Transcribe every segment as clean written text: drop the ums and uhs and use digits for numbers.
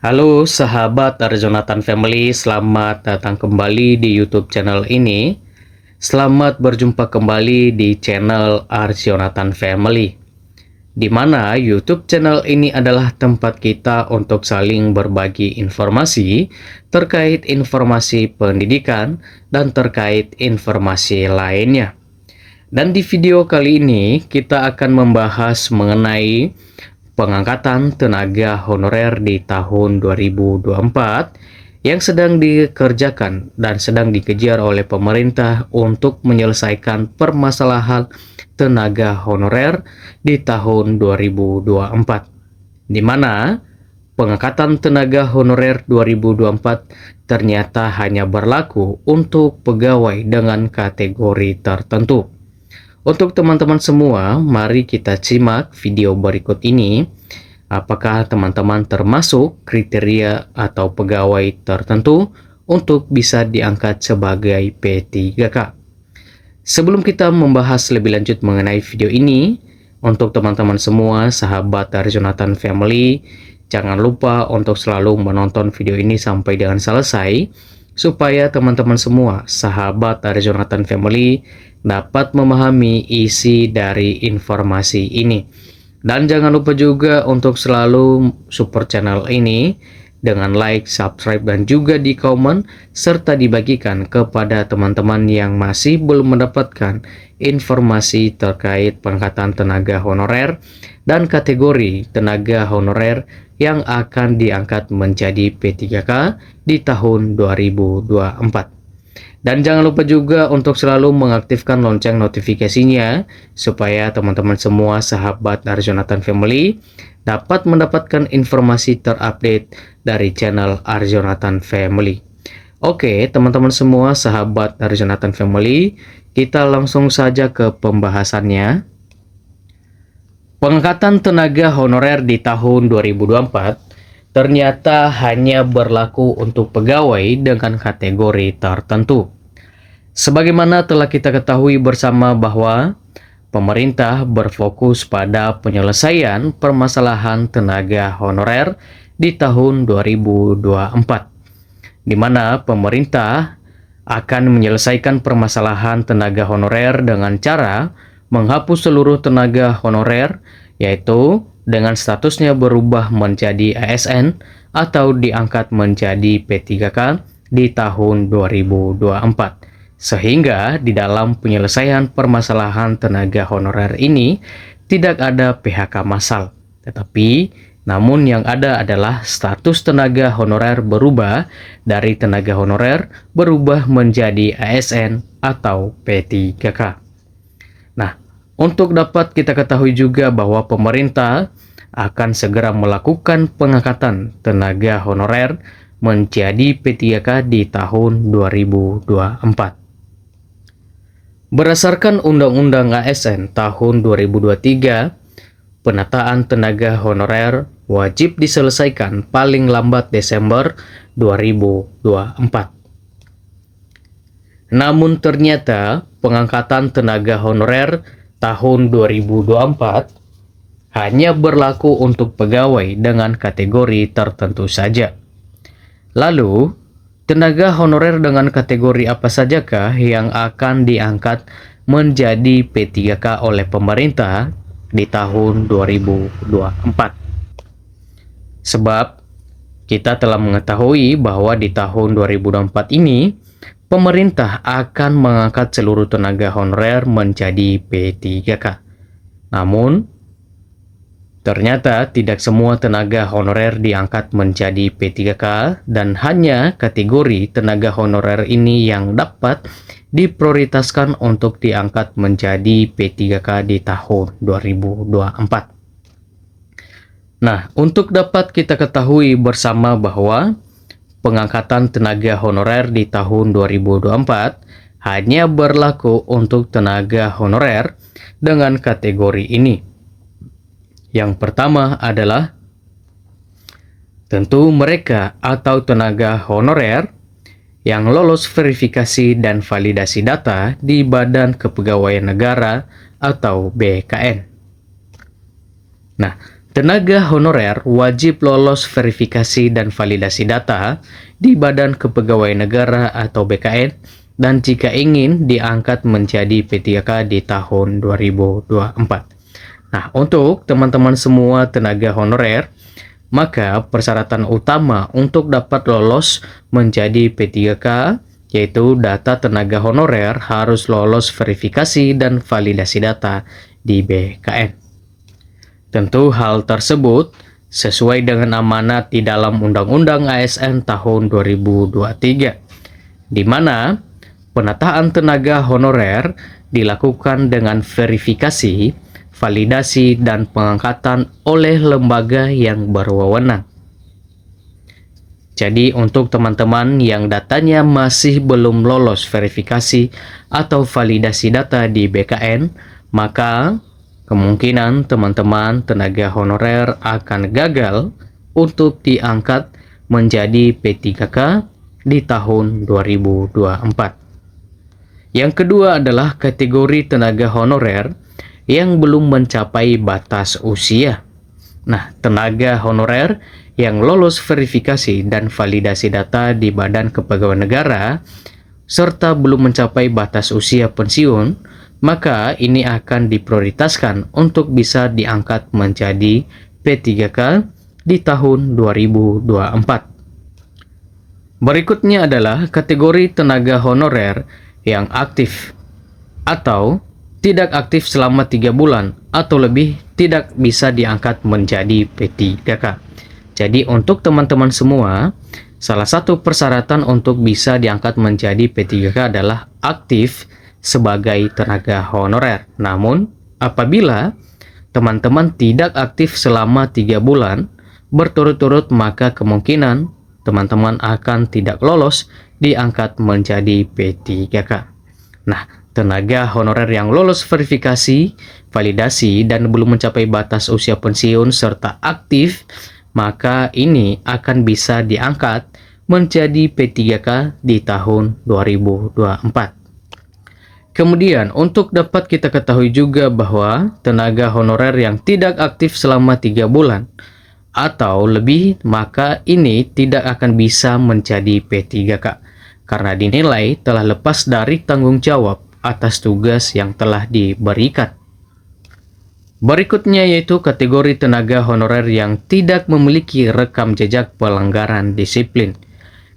Halo sahabat Arjonatan Family, selamat datang kembali di YouTube channel ini. Selamat berjumpa kembali di channel Arjonatan Family, di mana YouTube channel ini adalah tempat kita untuk saling berbagi informasi terkait informasi pendidikan dan terkait informasi lainnya. Dan di video kali ini kita akan membahas mengenai pengangkatan tenaga honorer di tahun 2024 yang sedang dikerjakan dan sedang dikejar oleh pemerintah untuk menyelesaikan permasalahan tenaga honorer di tahun 2024, di mana pengangkatan tenaga honorer 2024 ternyata hanya berlaku untuk pegawai dengan kategori tertentu. Untuk teman-teman semua, mari kita simak video berikut ini. Apakah teman-teman termasuk kriteria atau pegawai tertentu untuk bisa diangkat sebagai P3K? Sebelum kita membahas lebih lanjut mengenai video ini, untuk teman-teman semua, sahabat dari Jonathan Family, jangan lupa untuk selalu menonton video ini sampai dengan selesai, supaya teman-teman semua, sahabat dari Jonathan Family, dapat memahami isi dari informasi ini. Dan jangan lupa juga untuk selalu support channel ini dengan like, subscribe, dan juga di komen, serta dibagikan kepada teman-teman yang masih belum mendapatkan informasi terkait pengangkatan tenaga honorer dan kategori tenaga honorer yang akan diangkat menjadi P3K di tahun 2024. Dan jangan lupa juga untuk selalu mengaktifkan lonceng notifikasinya supaya teman-teman semua sahabat Arjonatan Family dapat mendapatkan informasi terupdate dari channel Arjonatan Family. Oke, teman-teman semua sahabat Arjonatan Family, kita langsung saja ke pembahasannya. Pengangkatan tenaga honorer di tahun 2024 ternyata hanya berlaku untuk pegawai dengan kategori tertentu. Sebagaimana telah kita ketahui bersama bahwa pemerintah berfokus pada penyelesaian permasalahan tenaga honorer di tahun 2024, di mana pemerintah akan menyelesaikan permasalahan tenaga honorer dengan cara menghapus seluruh tenaga honorer, yaitu dengan statusnya berubah menjadi ASN atau diangkat menjadi P3K di tahun 2024. Sehingga di dalam penyelesaian permasalahan tenaga honorer ini tidak ada PHK massal, tetapi namun yang ada adalah status tenaga honorer berubah dari tenaga honorer berubah menjadi ASN atau P3K. Nah, untuk dapat kita ketahui juga bahwa pemerintah akan segera melakukan pengangkatan tenaga honorer menjadi P3K di tahun 2024. Berdasarkan Undang-Undang ASN tahun 2023, penataan tenaga honorer wajib diselesaikan paling lambat Desember 2024. Namun ternyata pengangkatan tenaga honorer tahun 2024 hanya berlaku untuk pegawai dengan kategori tertentu saja. Lalu, tenaga honorer dengan kategori apa sajakah yang akan diangkat menjadi P3K oleh pemerintah di tahun 2024? Sebab kita telah mengetahui bahwa di tahun 2024 ini pemerintah akan mengangkat seluruh tenaga honorer menjadi P3K. Namun, ternyata tidak semua tenaga honorer diangkat menjadi P3K dan hanya kategori tenaga honorer ini yang dapat diprioritaskan untuk diangkat menjadi P3K di tahun 2024. Nah, untuk dapat kita ketahui bersama bahwa pengangkatan tenaga honorer di tahun 2024 hanya berlaku untuk tenaga honorer dengan kategori ini. Yang pertama adalah tentu mereka atau tenaga honorer yang lolos verifikasi dan validasi data di Badan Kepegawaian Negara atau BKN. Nah, Tenaga honorer wajib lolos verifikasi dan validasi data di Badan Kepegawaian Negara atau BKN dan jika ingin diangkat menjadi P3K di tahun 2024. Nah, untuk teman-teman semua tenaga honorer, maka persyaratan utama untuk dapat lolos menjadi P3K yaitu data tenaga honorer harus lolos verifikasi dan validasi data di BKN. Tentu hal tersebut sesuai dengan amanat di dalam Undang-Undang ASN tahun 2023, di mana penataan tenaga honorer dilakukan dengan verifikasi, validasi, dan pengangkatan oleh lembaga yang berwenang. Jadi untuk teman-teman yang datanya masih belum lolos verifikasi atau validasi data di BKN, maka kemungkinan teman-teman tenaga honorer akan gagal untuk diangkat menjadi P3K di tahun 2024. Yang kedua adalah kategori tenaga honorer yang belum mencapai batas usia. Nah, tenaga honorer yang lolos verifikasi dan validasi data di Badan Kepegawaian Negara serta belum mencapai batas usia pensiun, maka ini akan diprioritaskan untuk bisa diangkat menjadi P3K di tahun 2024. Berikutnya adalah kategori tenaga honorer yang aktif atau tidak aktif selama 3 bulan atau lebih tidak bisa diangkat menjadi P3K. Jadi untuk teman-teman semua, salah satu persyaratan untuk bisa diangkat menjadi P3K adalah aktif sebagai tenaga honorer. Namun, apabila teman-teman tidak aktif selama 3 bulan berturut-turut, maka kemungkinan teman-teman akan tidak lolos diangkat menjadi P3K. Nah, tenaga honorer yang lolos verifikasi, validasi, dan belum mencapai batas usia pensiun serta aktif, maka ini akan bisa diangkat menjadi P3K di tahun 2024. Kemudian, untuk dapat kita ketahui juga bahwa tenaga honorer yang tidak aktif selama 3 bulan atau lebih, maka ini tidak akan bisa menjadi P3K karena dinilai telah lepas dari tanggung jawab atas tugas yang telah diberikan. Berikutnya yaitu kategori tenaga honorer yang tidak memiliki rekam jejak pelanggaran disiplin.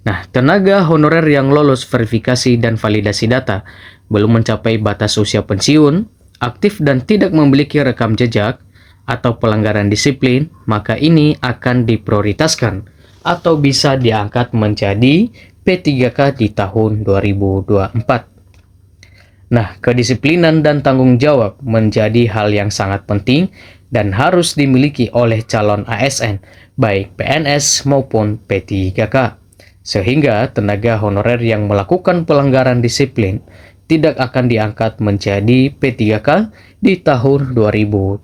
Nah, tenaga honorer yang lolos verifikasi dan validasi data belum mencapai batas usia pensiun, aktif dan tidak memiliki rekam jejak atau pelanggaran disiplin, maka ini akan diprioritaskan atau bisa diangkat menjadi P3K di tahun 2024. Nah, kedisiplinan dan tanggung jawab menjadi hal yang sangat penting dan harus dimiliki oleh calon ASN, baik PNS maupun P3K. Sehingga tenaga honorer yang melakukan pelanggaran disiplin tidak akan diangkat menjadi P3K di tahun 2024.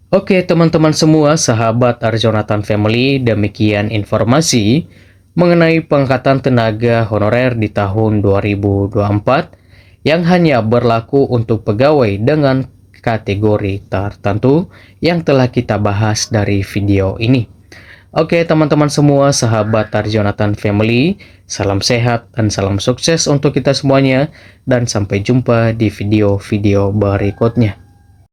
Oke teman-teman semua, sahabat Arjonatan Family, demikian informasi mengenai pengangkatan tenaga honorer di tahun 2024 yang hanya berlaku untuk pegawai dengan kategori tertentu yang telah kita bahas dari video ini. Oke teman-teman semua, sahabat Arjonatan Family, salam sehat dan salam sukses untuk kita semuanya dan sampai jumpa di video-video berikutnya.